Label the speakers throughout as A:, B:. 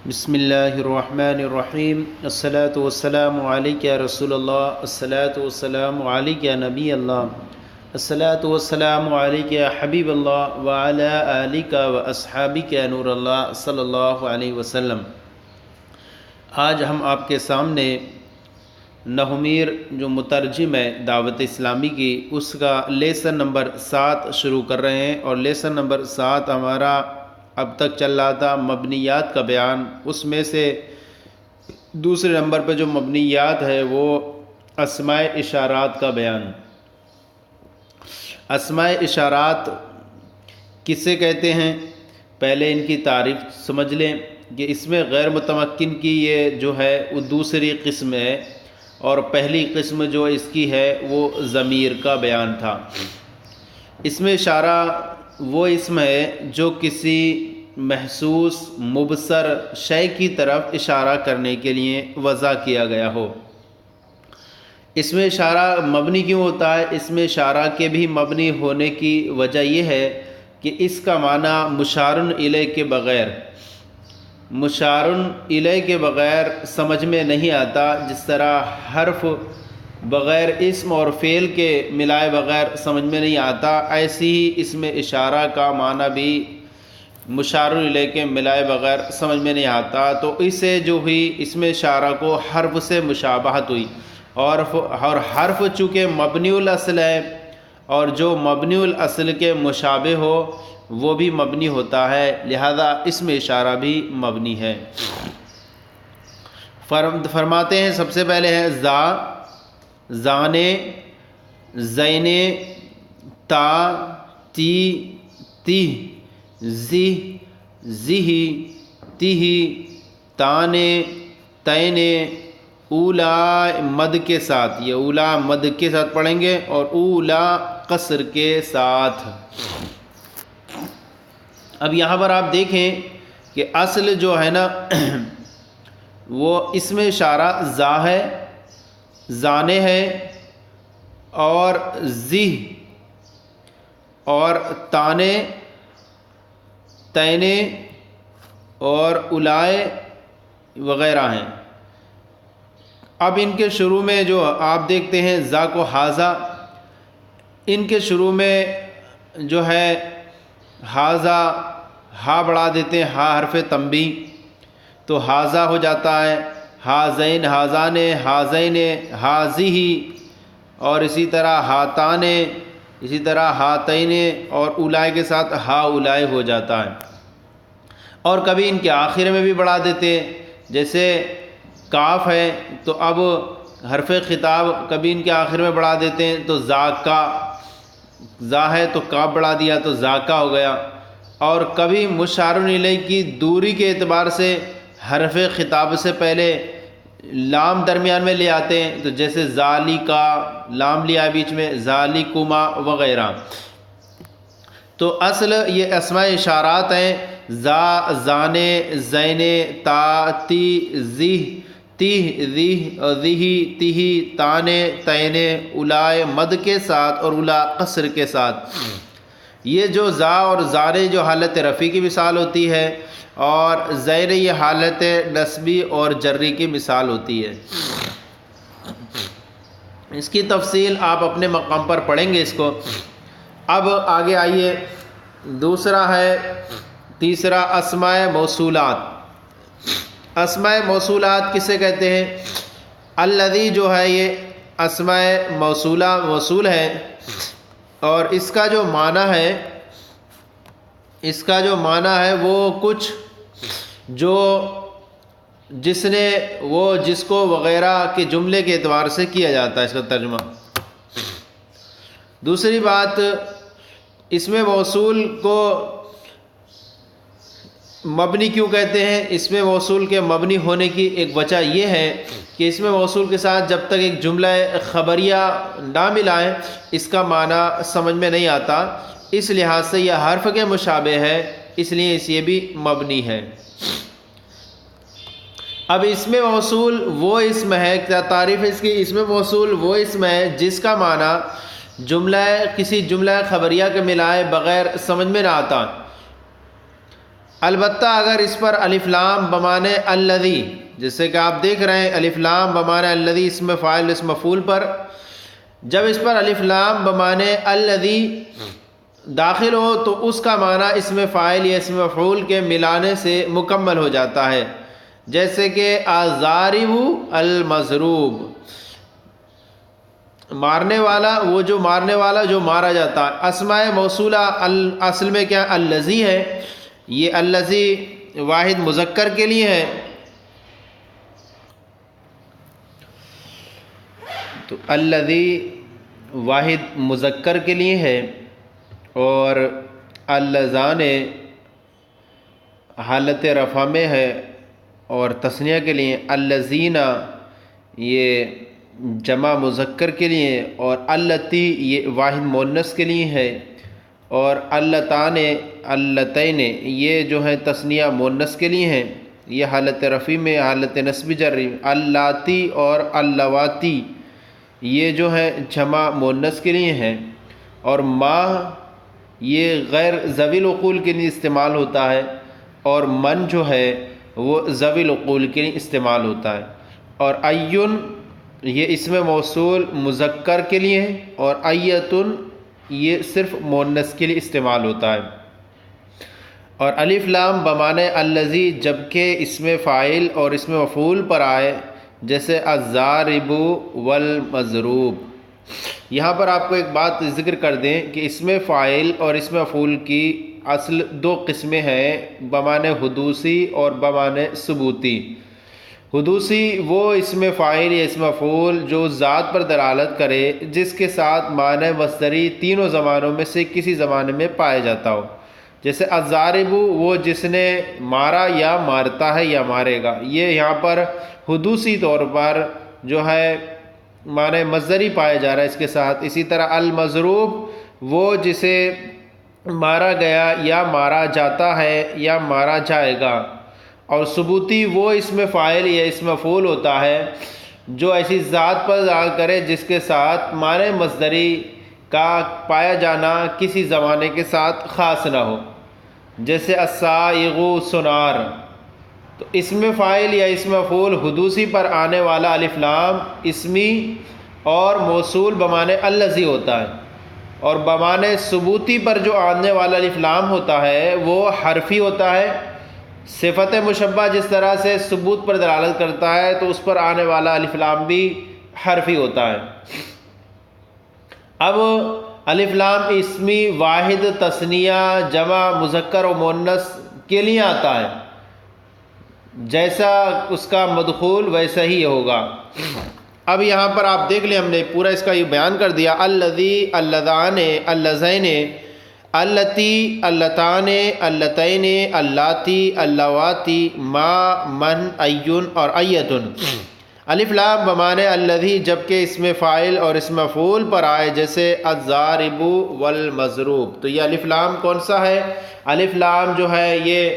A: بسم اللہ الرحمن الرحیم الصلاۃ والسلام علیک یا رسول اللہ الصلاۃ والسلام علیک یا نبی اللہ الصلاۃ والسلام علیک یا حبیب اللہ وعلی آلک و اصحابک یا نور اللہ صلی اللہ علیہ وسلم۔ آج ہم آپ کے سامنے نحومیر جو مترجم ہے دعوت اسلامی کی، اس کا لیسن نمبر 7 شروع کر رہے ہیں، اور لیسن نمبر 7 ہمارا اب تک چل رہا تھا مبنیات کا بیان۔ اس میں سے دوسرے نمبر پہ جو مبنیات ہے وہ اسماء اشارات کا بیان۔ اسماء اشارات کسے کہتے ہیں؟ پہلے ان کی تعریف سمجھ لیں کہ اس میں غیر متمکن کی یہ جو ہے وہ دوسری قسم ہے، اور پہلی قسم جو اس کی ہے وہ ضمیر کا بیان تھا۔ اس میں اشارہ وہ اسم ہے جو کسی محسوس مبصر شے کی طرف اشارہ کرنے کے لیے وضع کیا گیا ہو۔ اس میں اشارہ مبنی کیوں ہوتا ہے؟ اس میں اشارہ کے بھی مبنی ہونے کی وجہ یہ ہے کہ اس کا معنی مشار الیہ کے بغیر سمجھ میں نہیں آتا۔ جس طرح حرف بغیر اسم اور فعل کے ملائے بغیر سمجھ میں نہیں آتا، ایسی ہی اس میں اشارہ کا معنی بھی مشار الیہ کے ملائے بغیر سمجھ میں نہیں آتا۔ تو اسے جو ہوئی اس میں اشارہ کو حرف سے مشابہت ہوئی، اور حرف چونکہ مبنی الاصل ہے، اور جو مبنی الاصل کے مشابہ ہو وہ بھی مبنی ہوتا ہے، لہذا اس میں اشارہ بھی مبنی ہے۔ فرماتے ہیں سب سے پہلے ہے ذا، زانے، زینے، تا، تی، تی، زی، زہی، تہی، تانے، تینے، اولا مد کے ساتھ، یہ اولا مد کے ساتھ پڑھیں گے، اور اولا قصر کے ساتھ۔ اب یہاں پر آپ دیکھیں کہ اصل جو ہے نا وہ اس میں اشارہ زا ہے، زانے ہے، اور زی، اور تانے، تینے، اور اولائے وغیرہ ہیں۔ اب ان کے شروع میں جو آپ دیکھتے ہیں زا کو حاذا، ان کے شروع میں جو ہے حاذا ہا بڑھا دیتے ہیں، ہا حرف تنبیہ، تو حاذا ہو جاتا ہے، حاذین، حاذان، حاذین، حاذی، اور اسی طرح ہاتانے، اسی طرح ہاتین، اور اولائے کے ساتھ ہا اولائے ہو جاتا ہے۔ اور کبھی ان کے آخر میں بھی بڑھا دیتے ہیں، جیسے کاف ہے تو اب حرف خطاب کبھی ان کے آخر میں بڑھا دیتے ہیں، تو ذاکا، زا ہے تو کاف بڑھا دیا تو ذاکا ہو گیا۔ اور کبھی مشار الیہ کی دوری کے اعتبار سے حرف خطاب سے پہلے لام درمیان میں لے آتے ہیں، تو جیسے ذالکا، لام لیا بیچ میں، ذالکما وغیرہ۔ تو اصل یہ اسماء اشارات ہیں، زا، زانے، زینے، تا، تی، زی، تی، ذی، ذی، تہی، تانے، تینے، اولائے مد کے ساتھ اور اولا قصر کے ساتھ۔ یہ جو زا اور زارے جو حالت رفع کی مثال ہوتی ہے، اور زیر یہ حالت نصبی اور جری کی مثال ہوتی ہے۔ اس کی تفصیل آپ اپنے مقام پر پڑھیں گے اس کو۔ اب آگے آئیے، دوسرا ہے تیسرا اسماء موصولات۔ اسماء موصولات کسے کہتے ہیں؟ الذی جو ہے یہ اسماء موصولہ موصول ہے، اور اس کا جو معنی ہے وہ کچھ جو جس کو وغیرہ کے جملے کے اعتبار سے کیا جاتا ہے، اس کا ترجمہ۔ دوسری بات، اس میں موصول کو مبنی کیوں کہتے ہیں؟ اس میں موصول کے مبنی ہونے کی ایک وجہ یہ ہے کہ اس میں موصول کے ساتھ جب تک ایک جملہ خبریہ نہ ملائے اس کا معنی سمجھ میں نہیں آتا، اس لحاظ سے یہ حرف کے مشابہ ہے، اس لیے یہ بھی مبنی ہے۔ اب اس میں موصول وہ اسم ہے، کیا تعریف ہے اس کی؟ اس میں موصول وہ اسم ہے جس کا معنی کسی جملہ خبریہ کے ملائے بغیر سمجھ میں نہ آتا۔ البتہ اگر اس پر الف لام بمانے الذی، جیسے کہ آپ دیکھ رہے ہیں الف لام بمانے الذی اسم فاعل اسم مفعول پر، جب اس پر الف لام بمانے الذی داخل ہو تو اس کا معنی اسم فاعل یا اسم مفعول کے ملانے سے مکمل ہو جاتا ہے، جیسے کہ الضارب المضروب، مارنے والا، وہ جو مارنے والا جو مارا جاتا ہے۔ اسماء موصولہ اصل میں کیا الذی ہے، یہ الذی واحد مذکر کے لیے ہے، تو الذی واحد مذکر کے لیے ہے، اور اللذان حالت رفع میں ہے، اور تثنیہ کے لیے اللذین یہ جمع مذکر کے لیے، اور اللتی یہ واحد مؤنث کے لیے ہے، اور اللتان اللتین یہ جو ہے تثنیہ مؤنث کے لیے ہیں، یہ حالت رفع میں، حالت نصب جری۔ اللاتی اور اللواتی یہ جو ہے جمع مؤنث کے لیے ہیں، اور ما یہ غیر ذوی العقول کے لیے استعمال ہوتا ہے، اور من جو ہے وہ ذوی العقول کے لیے استعمال ہوتا ہے، اور ایون یہ اسم موصول مذکر کے لیے ہے، اور ایتن یہ صرف مؤنث کے لیے استعمال ہوتا ہے۔ اور الف لام بمانے الذی جبکہ اسم فاعل اور اسم مفعول پر آئے، جیسے الضارب والمضروب۔ یہاں پر آپ کو ایک بات ذکر کر دیں کہ اسم فاعل اور اسم مفعول کی اصل دو قسمیں ہیں، بمانے حدوثی اور بمانے ثبوتی۔ حدوثی وہ اسم فاعل یا اسم مفعول جو ذات پر دلالت کرے، جس کے ساتھ معنی مصدری تینوں زمانوں میں سے کسی زمانے میں پایا جاتا ہو، جیسے الضارب وہ جس نے مارا یا مارتا ہے یا مارے گا، یہ یہاں پر حدوثی طور پر جو ہے معنی مصدری پایا جا رہا ہے اس کے ساتھ۔ اسی طرح المضروب وہ جسے مارا گیا یا مارا جاتا ہے یا مارا جائے گا، اور ثبوتی وہ اسم فاعل یا اسم مفعول ہوتا ہے جو ایسی ذات پر دلالت کرے جس کے ساتھ معنی مصدری کا پایا جانا کسی زمانے کے ساتھ خاص نہ ہو، جیسے السائغ سنار۔ تو اسم فاعل یا اسم مفعول حدوثی پر آنے والا الف لام اسمی اور موصول بمانے الذی ہوتا ہے، اور بمانے ثبوتی پر جو آنے والا الف لام ہوتا ہے وہ حرفی ہوتا ہے۔ صفت مشبہ جس طرح سے ثبوت پر دلالت کرتا ہے تو اس پر آنے والا الف لام بھی حرفی ہوتا ہے۔ اب الف لام اسمی واحد تثنیہ جمع مذکر و مؤنث کے لیے آتا ہے، جیسا اس کا مدخول ویسا ہی ہوگا۔ اب یہاں پر آپ دیکھ لیں، ہم نے پورا اس کا یہ بیان کر دیا، الذی اللذان اللذین اللتی اللتان اللتین اللاتی اللواتی ما من ایون اور ایتن۔ الف لام بمانے الذی جبکہ اسم فاعل اور اسم مفعول پر آئے، جیسے الضارب والمضروب۔ تو یہ الف لام کون سا ہے؟ الف لام جو ہے یہ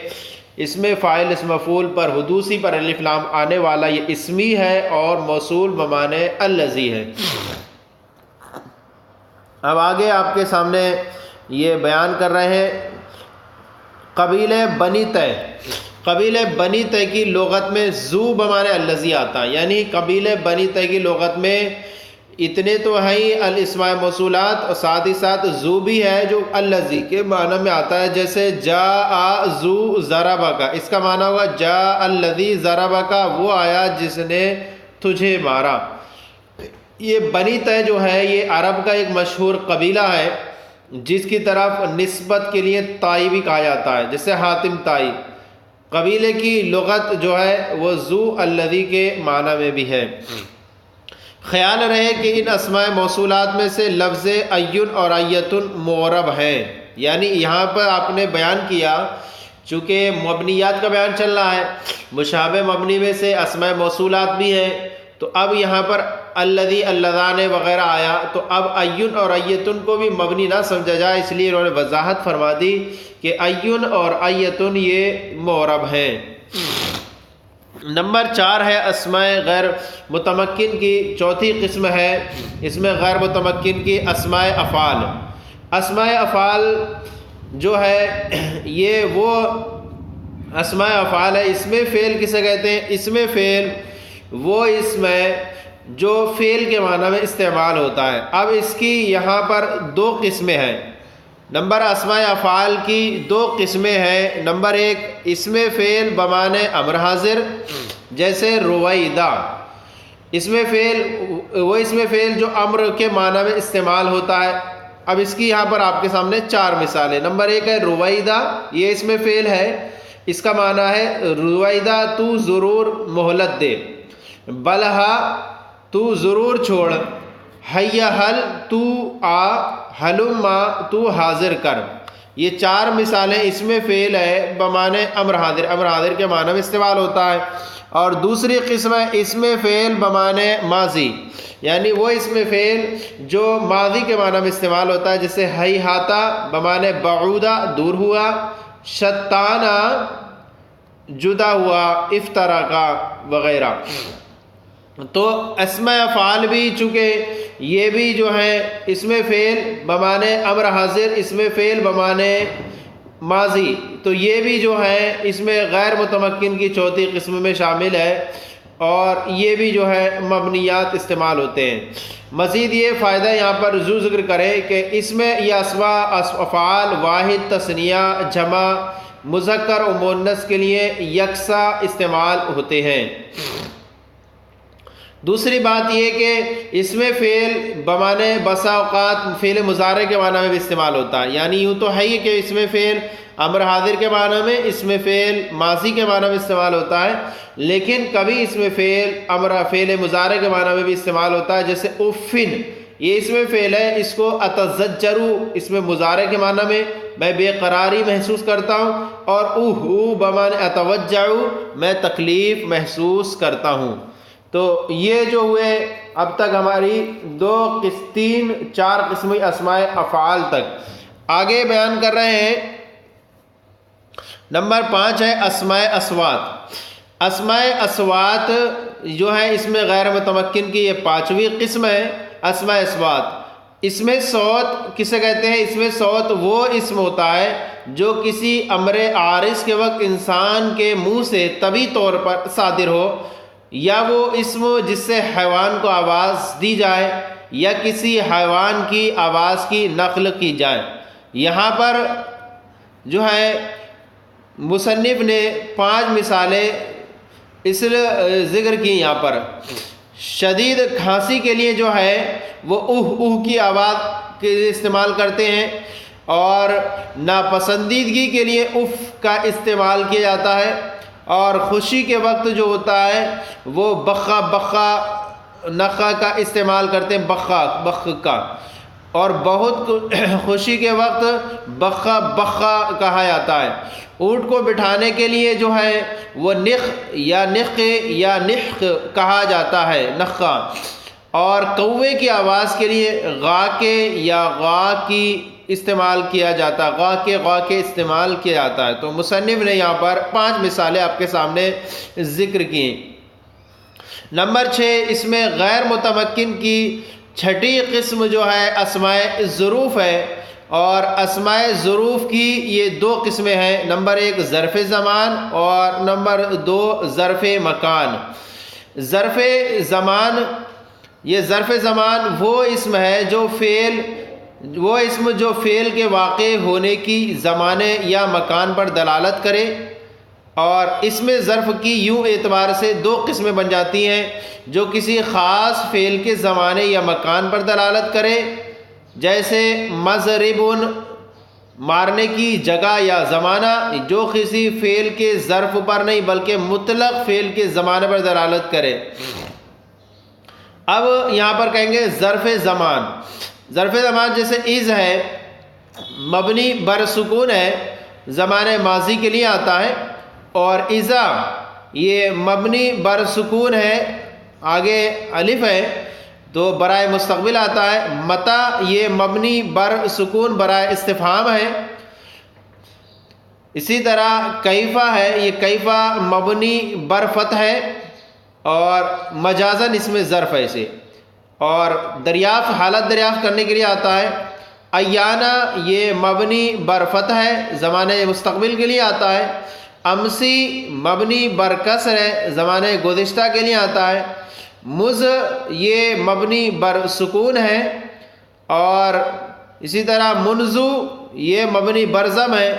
A: اسم فاعل اسم مفعول پر حدوثی پر الف لام آنے والا یہ اسمی ہے، اور موصول بمانے الذی ہے۔ اب آگے آپ کے سامنے یہ بیان کر رہے ہیں قبیلہ بنی تے۔ قبیلہ بنی تے کی لغت میں ذو بمانے الذی آتا ہے، یعنی قبیلہ بنی تے کی لغت میں اتنے تو ہیں ہی الاسماء موصولات، اور ساتھ ہی ساتھ ذو بھی ہے جو الذی کے معنی میں آتا ہے، جیسے جاء ذو ضربک، اس کا معنی ہوگا جاء الذی ضربک، وہ آیا جس نے تجھے مارا۔ یہ بنی تے جو ہے یہ عرب کا ایک مشہور قبیلہ ہے، جس کی طرف نسبت کے لیے تائی بھی کہا جاتا ہے، جیسے حاتم تائی۔ قبیلے کی لغت جو ہے وہ ذو الذی کے معنی میں بھی ہے۔ خیال رہے کہ ان اسماء موصولات میں سے لفظ ایون اور ایتن معرب ہے، یعنی یہاں پر آپ نے بیان کیا، چونکہ مبنیات کا بیان چل رہا ہے، مشابہ مبنی میں سے اسماء موصولات بھی ہیں، تو اب یہاں پر الذی اللذان وغیرہ آیا، تو اب ایون اور ایتن کو بھی مبنی نہ سمجھا جائے، اس لیے انہوں نے وضاحت فرما دی کہ ایون اور ایتن یہ معرب ہیں۔ نمبر 4 ہے اسماء غیر متمکن کی چوتھی قسم ہے، اس میں غیر متمکن کی اسماء افعال۔ اسماء افعال جو ہے یہ وہ اسماء افعال ہے، اسم فعل کسے کہتے ہیں؟ اسم فعل وہ اسم ہے جو فعل کے معنی میں استعمال ہوتا ہے۔ اب اس کی یہاں پر دو قسمیں ہیں۔ نمبر اسماء افعال کی دو قسمیں ہیں۔ نمبر ایک اسم فعل بمعنی امر حاضر، جیسے رویدہ۔ اسم فعل وہ اسم فعل جو امر کے معنی میں استعمال ہوتا ہے۔ اب اس کی یہاں پر آپ کے سامنے چار مثالیں۔ نمبر ایک ہے رویدہ، یہ اسم فعل ہے، اس کا معنی ہے رویدہ تو ضرور مہلت دے، بلہا تو ضرور چھوڑ، حیا حل تو آ، حلما تو حاضر کر۔ یہ چار مثالیں اسم فعل ہے بمعنی امر حاضر، امر حاضر کے معنی میں استعمال ہوتا ہے۔ اور دوسری قسم ہے اسم فعل بمعنی ماضی، یعنی وہ اسم فعل جو ماضی کے معنی میں استعمال ہوتا ہے، جیسے ہیہاتا بمعنی بعودہ دور ہوا، شتانا جدا ہوا، افترقا وغیرہ۔ تو اسماء افعال بھی چونکہ یہ بھی جو ہے اسم فعل بمعنی امر حاضر، اسم فعل بمعنی ماضی، تو یہ بھی جو ہے اس میں غیر متمکن کی چوتھی قسم میں شامل ہے، اور یہ بھی جو ہے مبنیات استعمال ہوتے ہیں۔ مزید یہ فائدہ یہاں پر ذکر کریں کہ اس میں یہ اسماء افعال واحد، تثنیہ، جمع، مذکر و مؤنث کے لیے یکساں استعمال ہوتے ہیں۔ دوسری بات یہ کہ اسم فعل بمعنی بسا اوقات فعل مضارع کے معنی میں بھی استعمال ہوتا ہے، یعنی یوں تو ہے ہی کہ اسم فعل امر حاضر کے معنی میں، اسم فعل ماضی کے معنی میں استعمال ہوتا ہے، لیکن کبھی اسم فعل مضارع کے معنی میں بھی استعمال ہوتا ہے، جیسے افن، یہ اسم فعل ہے، اس کو اتزجرو اسم مضارع کے معنی میں بے قراری محسوس کرتا ہوں، اور اوہ بمعنی اتوجعو میں تکلیف محسوس کرتا ہوں۔ تو یہ جو ہوئے اب تک ہماری چار قسمی اسماء افعال تک۔ آگے بیان کر رہے ہیں نمبر 5 ہے اسماء اصوات۔ اسماء اصوات جو ہے اس میں غیر متمکن کی یہ پانچویں قسم ہے، اسماء اصوات۔ اس میں صوت کسے کہتے ہیں؟ اس میں صوت وہ اسم ہوتا ہے جو کسی امر عارض کے وقت انسان کے منہ سے طبعی طور پر صادر ہو، یا وہ اسم جس سے حیوان کو آواز دی جائے یا کسی حیوان کی آواز کی نقل کی جائے۔ یہاں پر جو ہے مصنف نے 5 مثالیں اس ذکر کی یہاں پر۔ شدید کھانسی کے لیے جو ہے وہ اوہ کی آواز کے استعمال کرتے ہیں، اور ناپسندیدگی کے لیے اف کا استعمال کیا جاتا ہے، اور خوشی کے وقت جو ہوتا ہے وہ بخا نخا کا استعمال کرتے ہیں، بخ کا، اور بہت خوشی کے وقت بخا کہا جاتا ہے۔ اونٹ کو بٹھانے کے لیے جو ہے وہ نخ یا نخ کہا جاتا ہے، نخا، اور کوے کی آواز کے لیے غا کے یا غا کی استعمال کیا جاتا ہے، غا کے استعمال کیا جاتا ہے۔ تو مصنف نے یہاں پر 5 مثالیں آپ کے سامنے ذکر کی۔ نمبر 6 اس میں غیر متمکن کی چھٹی قسم جو ہے اسماء ظروف ہے، اور اسماء ظروف کی یہ 2 قسمیں ہیں۔ نمبر 1 ظرف زمان، اور نمبر 2 ظرف مکان۔ ظرف زمان، یہ ظرف زمان وہ اسم ہے جو فعل کے واقع ہونے کی زمانے یا مکان پر دلالت کرے، اور اس میں ظرف کی یوں اعتبار سے 2 قسمیں بن جاتی ہیں، جو کسی خاص فعل کے زمانے یا مکان پر دلالت کرے، جیسے مضربن مارنے کی جگہ یا زمانہ، جو کسی فعل کے ظرف پر نہیں بلکہ مطلق فعل کے زمانے پر دلالت کرے۔ اب یہاں پر کہیں گے ظرف زمان۔ ظرف زمان جیسے از ہے، مبنی بر سکون ہے، زمانے ماضی کے لیے آتا ہے، اور اذا یہ مبنی بر سکون ہے، آگے الف ہے تو برائے مستقبل آتا ہے۔ متا یہ مبنی بر سکون برائے استفہام ہے۔ اسی طرح کیفہ ہے، یہ کیفہ مبنی بر فتح ہے، اور مجازن اس میں ظرف ہے اسے، اور دریافت حالت دریافت کرنے کے لیے آتا ہے۔ ایانا یہ مبنی بر فتح ہے، زمانے مستقبل کے لیے آتا ہے، امسی مبنی برکسر ہے، زمانے گزشتہ کے لیے آتا ہے۔ مز یہ مبنی بر سکون ہے، اور اسی طرح منذ یہ مبنی برضم ہے۔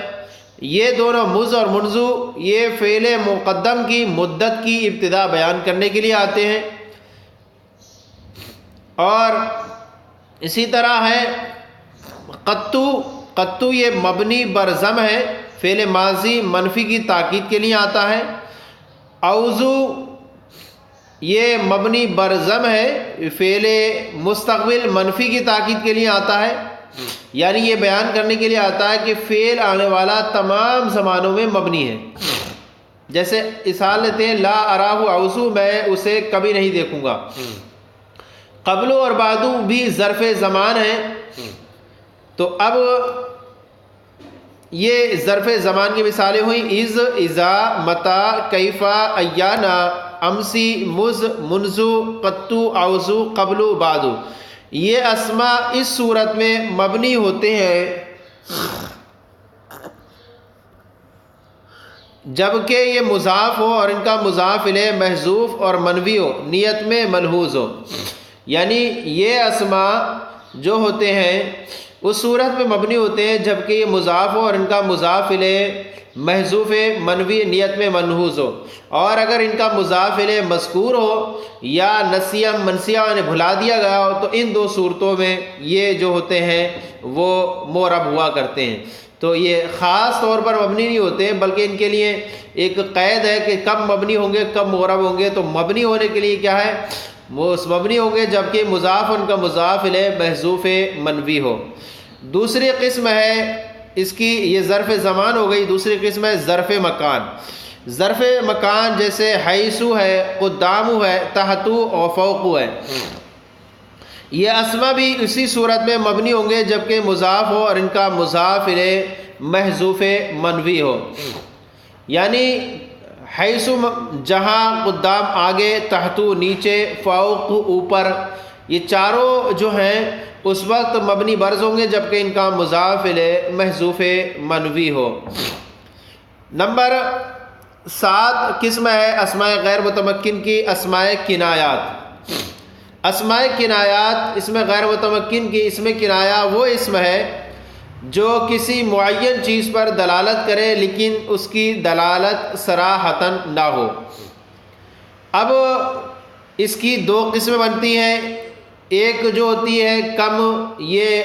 A: یہ دونوں مز اور منذ یہ فعل مقدم کی مدت کی ابتدا بیان کرنے کے لیے آتے ہیں۔ اور اسی طرح ہے قطو یہ مبنی برضم ہے، فعل ماضی منفی کی تاکید کے لیے آتا ہے۔ اوضو یہ مبنی برضم ہے، فعل مستقبل منفی کی تاکید کے لیے آتا ہے، یعنی یہ بیان کرنے کے لیے آتا ہے کہ فعل آنے والا تمام زمانوں میں مبنی ہے۔ جیسے مثال لیتے ہیں لا اراہ اوضو، میں اسے کبھی نہیں دیکھوں گا۔ قبل اور بعد بھی ظرف زمان ہے، تو اب یہ ظرف زمان کی مثالیں ہوئیں از، اذا، متی، کیفا، ایانا، امسی، مز، منذ، قطو، اوضو، قبل، بعد۔ یہ اسماء اس صورت میں مبنی ہوتے ہیں جبکہ یہ مضاف ہو اور ان کا مضاف الیہ محذوف اور منوی ہو، نیت میں ملحوظ ہو۔ یعنی یہ اسماء جو ہوتے ہیں اس صورت میں مبنی ہوتے ہیں جبکہ یہ مضاف ہو اور ان کا مضاف الیہ محذوف منوی نیت میں ملحوظ ہو، اور اگر ان کا مضاف الیہ مذکور ہو یا نسیہ منسیہ یعنی بھلا دیا گیا ہو، تو ان دو صورتوں میں یہ جو ہوتے ہیں وہ معرب ہوا کرتے ہیں۔ تو یہ خاص طور پر مبنی نہیں ہوتے ہیں، بلکہ ان کے لیے ایک قید ہے کہ کب مبنی ہوں گے، کب معرب ہوں گے۔ تو مبنی ہونے کے لیے کیا ہے، وہ مبنی ہوں گے جبکہ مضاف ان کا مضاف الیہ محذوف منوی ہو۔ دوسری قسم ہے اس کی، یہ ظرف زمان ہو گئی۔ دوسری قسم ہے ظرف مکان۔ ظرف مکان جیسے حیثو ہے، قدامو ہے، تحتو اور فوقو ہے، یہ اسما بھی اسی صورت میں مبنی ہوں گے جبکہ مضاف ہو اور ان کا مضاف الیہ محذوف منوی ہو۔ یعنی حیثو جہاں، قدام آگے، تحتو نیچے، فوق اوپر، یہ چاروں جو ہیں اس وقت مبنی برض ہوں گے جبکہ ان کا مضاف الیہ محذوف منوی ہو۔ نمبر 7 قسم ہے اسماء غیر متمکن کی، اسماء کنایات۔ اسماء کنایات، اسم غیر متمکن کی اسم کنایہ وہ اسم ہے جو کسی معین چیز پر دلالت کرے لیکن اس کی دلالت صراحتاً نہ ہو۔ اب اس کی 2 قسمیں بنتی ہیں، ایک جو ہوتی ہے کم، یہ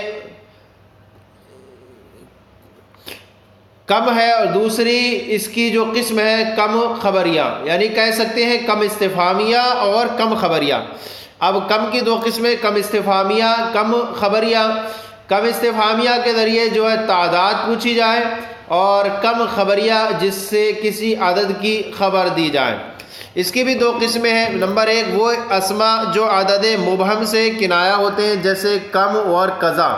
A: کم ہے، اور دوسری اس کی جو قسم ہے کم خبریہ، یعنی کہہ سکتے ہیں کم استفہامیہ اور کم خبریہ۔ اب کم کی 2 قسمیں، کم استفہامیہ، کم خبریہ۔ کم استفہامیہ کے ذریعے جو ہے تعداد پوچھی جائے، اور کم خبریہ جس سے کسی عدد کی خبر دی جائے۔ اس کی بھی 2 قسمیں ہیں۔ نمبر 1 وہ اسماء جو عدد مبہم سے کنایہ ہوتے ہیں جیسے کم اور قضا۔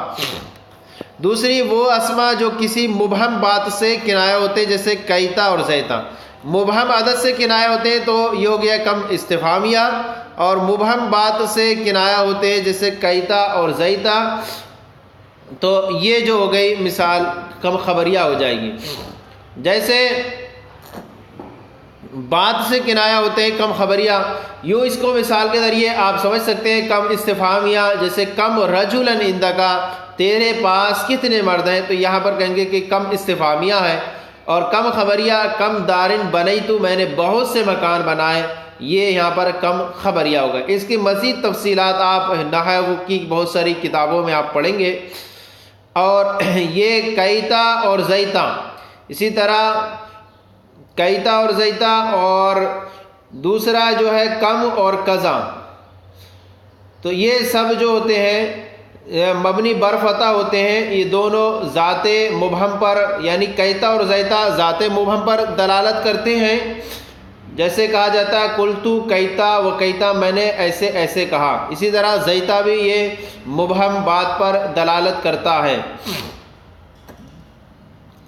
A: دوسری وہ اسماء جو کسی مبہم بات سے کنایہ ہوتے ہیں جیسے کیتا اور زیتا۔ مبہم عدد سے کنایہ ہوتے ہیں تو یہ ہو گیا کم استفہامیہ، اور مبہم بات سے کنایہ ہوتے ہیں جیسے کیتا اور زیتا، تو یہ جو ہو گئی مثال کم خبریہ ہو جائے گی۔ جیسے بات سے کنایہ ہوتے ہیں کم خبریہ، یوں اس کو مثال کے ذریعے آپ سمجھ سکتے ہیں کم استفہامیہ، جیسے کم رجلاً عندک، تیرے پاس کتنے مرد ہیں، تو یہاں پر کہیں گے کہ کم استفہامیہ ہے۔ اور کم خبریہ کم دارن بنیتو، میں نے بہت سے مکان بنائے، یہ یہاں پر کم خبریہ ہوگا۔ اس کی مزید تفصیلات آپ نحو کی بہت ساری کتابوں میں آپ پڑھیں گے۔ اور یہ کیتا اور زیتا، اسی طرح کیتا اور زیتا، اور دوسرا جو ہے کم اور قضا، تو یہ سب جو ہوتے ہیں مبنی برفتح ہوتے ہیں۔ یہ دونوں ذات مبہم پر، یعنی کیتا اور زیتا ذات مبہم پر دلالت کرتے ہیں۔ جیسے کہا جاتا ہے قلتو کیتا و کیتا، میں نے ایسے ایسے کہا۔ اسی طرح زیتا بھی یہ مبہم بات پر دلالت کرتا ہے۔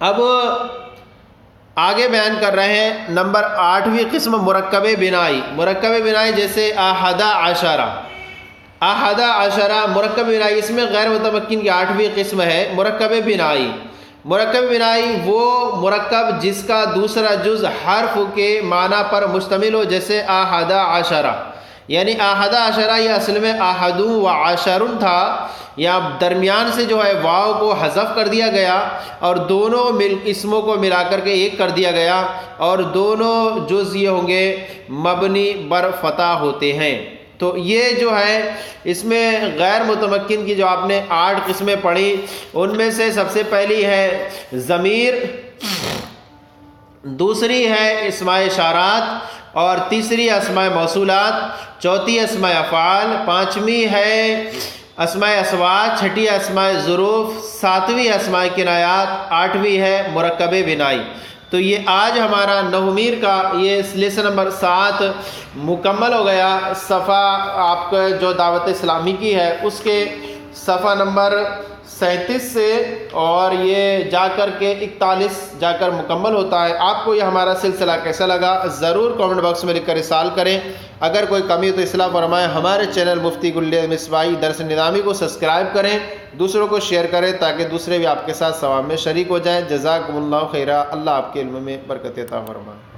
A: اب آگے بیان کر رہے ہیں نمبر 8ویں قسم مرکب بنائی۔ مرکب بنائی جیسے احد عشرہ، احد عشرہ مرکب بنائی، اس میں غیر متمکن کی 8ویں قسم ہے مرکب بنائی۔ مرکب بنائی وہ مرکب جس کا دوسرا جز حرف کے معنی پر مشتمل ہو، جیسے احد عشرہ، یعنی احد عشرہ یہ اصل میں احد و عشر تھا، یا درمیان سے جو ہے واو کو حذف کر دیا گیا اور دونوں اسموں کو ملا کر کے ایک کر دیا گیا، اور دونوں جز یہ ہوں گے مبنی بر فتح ہوتے ہیں۔ تو یہ جو ہے اس میں غیر متمکن کی جو آپ نے 8 قسمیں پڑھی، ان میں سے سب سے پہلی ہے ضمیر، دوسری ہے اسماء اشارات، اور تیسری اسماء موصولات، چوتھی اسماء افعال، پانچویں ہے اسماء اسوات، چھٹی اسماء ظروف، ساتویں اسماء کنایات، آٹھویں ہے مرکب بنائی۔ تو یہ آج ہمارا نحومیر کا یہ لیسن نمبر 7 مکمل ہو گیا۔ صفحہ آپ کا جو دعوت اسلامی کی ہے اس کے صفحہ نمبر 37 سے اور یہ جا کر کے 41 جا کر مکمل ہوتا ہے۔ آپ کو یہ ہمارا سلسلہ کیسا لگا ضرور کامنٹ باکس میں لکھ کر ارسال کریں۔ اگر کوئی کمی ہو تو اصلاح فرمائیں۔ ہمارے چینل مفتی گل مصباحی درس نظامی کو سبسکرائب کریں، دوسروں کو شیئر کریں تاکہ دوسرے بھی آپ کے ساتھ ثواب میں شریک ہو جائیں۔ جزاکم اللہ خیرہ، اللہ آپ کے علم میں برکت عطا فرمائے۔